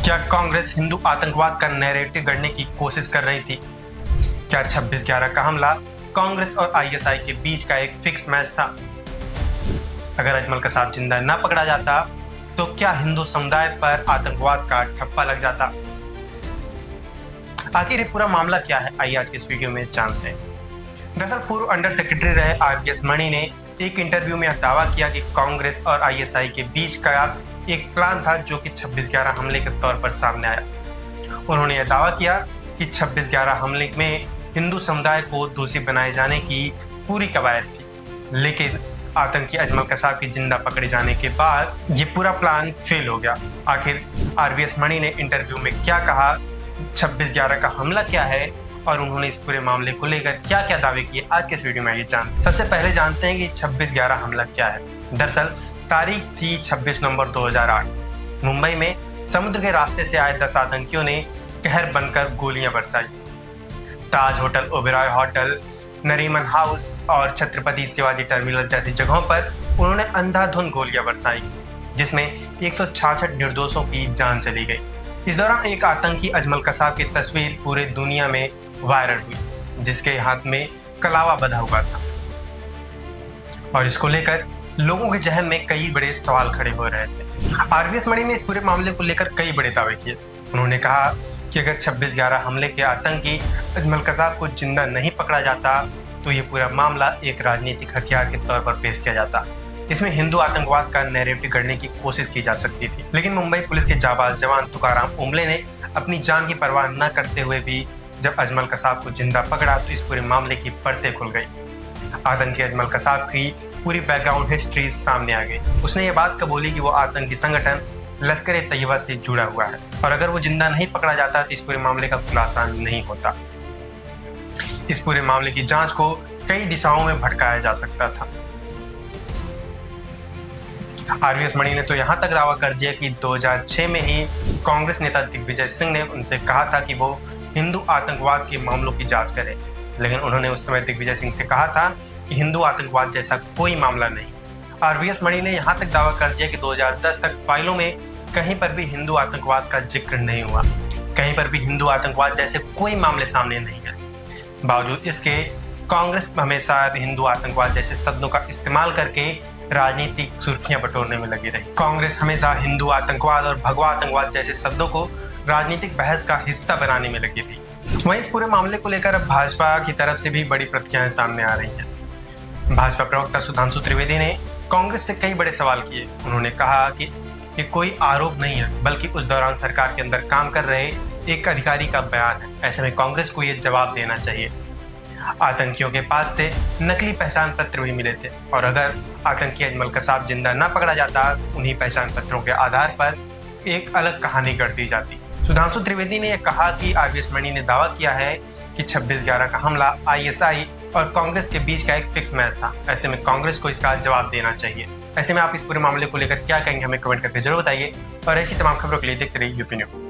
क्या कांग्रेस हिंदू आतंकवाद का नैरेटिव गढ़ने की कोशिश कर रही थी? क्या 26/11 का हमला कांग्रेस और आईएसआई के बीच का एक फिक्स मैच था? अगर अजमल कसाब जिंदा न पकड़ा जाता तो क्या हिंदू समुदाय पर आतंकवाद का ठप्पा लग जाता? आखिर ये पूरा मामला क्या है, आइए आज के इस वीडियो में जानते हैं। दरअसल पूर्व अंडर सेक्रेटरी रहे आरवीएस मणि ने एक इंटरव्यू में दावा किया कि कांग्रेस और आईएसआई के बीच का एक प्लान था जो कि 26/11 हमले के तौर पर सामने आया। उन्होंने यह दावा किया कि 26/11 हमले में हिंदू समुदाय को दोषी बनाए जाने की पूरी कवायद थी, लेकिन आतंकी अजमल कसाब की जिंदा पकड़े जाने के बाद ये पूरा प्लान फेल हो गया। आखिर आरवीएस मणि ने इंटरव्यू में क्या कहा, 26/11 का हमला क्या है और उन्होंने इस पूरे मामले को लेकर क्या क्या दावे किए, आज के इस वीडियो में ये जानते। सबसे पहले जानते हैं कि 26/11 हमला क्या है। दरअसल तारीख थी 26 नवंबर 2008। मुंबई में समुद्र के रास्ते से आए 10 आतंकियों ने कहर बनकर गोलियां बरसाई। Taj hotel, Oberoi hotel, Nariman house और छत्रपति शिवाजी टर्मिनल जैसी जगहों पर उन्होंने अंधाधुंध गोलियां बरसाई, जिसमें 166 निर्दोषों की जान चली गई। इस दौरान एक आतंकी अजमल कसाब की तस्वीर पूरे दुनिया में वायरल हुई, जिसके हाथ में कलावा बंधा हुआ था और इसको लेकर लोगों के जहन में कई बड़े सवाल खड़े हो रहे थे। आरवीएस मणि ने इस पूरे मामले को लेकर कई बड़े दावे किए। उन्होंने कहा कि अगर 26/11 हमले के आतंकी अजमल कसाब को जिंदा नहीं पकड़ा जाता तो ये पूरा मामला एक राजनीतिक हथियार के तौर पर पेश किया जाता। इसमें हिंदू आतंकवाद का नैरेटिव गढ़ने की कोशिश की जा सकती थी, लेकिन मुंबई पुलिस के जाबाज जवान तुकाराम ओम्बले ने अपनी जान की परवाह न करते हुए भी जब अजमल कसाब को जिंदा पकड़ा तो इस पूरे मामले की परतें खुल गई। आतंकी अजमल कसाब की पूरी बैकग्राउंड हिस्ट्री सामने आ गई। उसने ये बात कबूली कि वो आतंकी संगठन लश्कर ए तैयबा से जुड़ा हुआ है और अगर वो जिंदा नहीं पकड़ा जाता तो इस पूरे मामले का खुलासा नहीं होता। इस पूरे मामले की जांच को कई दिशाओं में भटकाया जा सकता था। आरवीएस मणि ने तो यहाँ तक दावा कर दिया कि 2006 में ही कांग्रेस नेता दिग्विजय सिंह ने उनसे कहा था कि वो हिंदू आतंकवाद के मामलों की जांच करें, लेकिन उन्होंने उस समय दिग्विजय सिंह से कहा था कि हिंदू आतंकवाद जैसा कोई मामला नहीं। आरवीएस मणि ने यहाँ तक दावा कर दिया कि 2010 तक फाइलों में कहीं पर भी हिंदू आतंकवाद का जिक्र नहीं हुआ, कहीं पर भी हिंदू आतंकवाद जैसे कोई मामले सामने नहीं है। बावजूद इसके कांग्रेस हमेशा हिंदू आतंकवाद जैसे शब्दों का इस्तेमाल करके राजनीतिक सुर्खियां बटोरने में लगी रही। कांग्रेस हमेशा हिंदू आतंकवाद और भगवा आतंकवाद जैसे शब्दों को राजनीतिक बहस का हिस्सा बनाने में लगी थी। वहीं इस पूरे मामले को लेकर अब भाजपा की तरफ से भी बड़ी प्रतिक्रियाएं सामने आ रही हैं। भाजपा प्रवक्ता सुधांशु त्रिवेदी ने कांग्रेस से कई बड़े सवाल किए। उन्होंने कहा कि ये कोई आरोप नहीं है, बल्कि उस दौरान सरकार के अंदर काम कर रहे एक अधिकारी का बयान है। ऐसे में कांग्रेस को ये जवाब देना चाहिए। आतंकियों के पास से नकली पहचान पत्र भी मिले थे और अगर आतंकी अजमल कसाब जिंदा न पकड़ा जाता, उन्हीं पहचान पत्रों के आधार पर एक अलग कहानी गढ़ दी जाती। सुधांशु त्रिवेदी ने यह कहा कि आरवीएस मणि ने दावा किया है कि 26/11 का हमला आईएसआई और कांग्रेस के बीच का एक फिक्स मैच था। ऐसे में कांग्रेस को इसका जवाब देना चाहिए। ऐसे में आप इस पूरे मामले को लेकर क्या कहेंगे, हमें कमेंट करके जरूर बताइए और ऐसी तमाम खबरों के लिए देखते रहिए यूपी न्यूज़।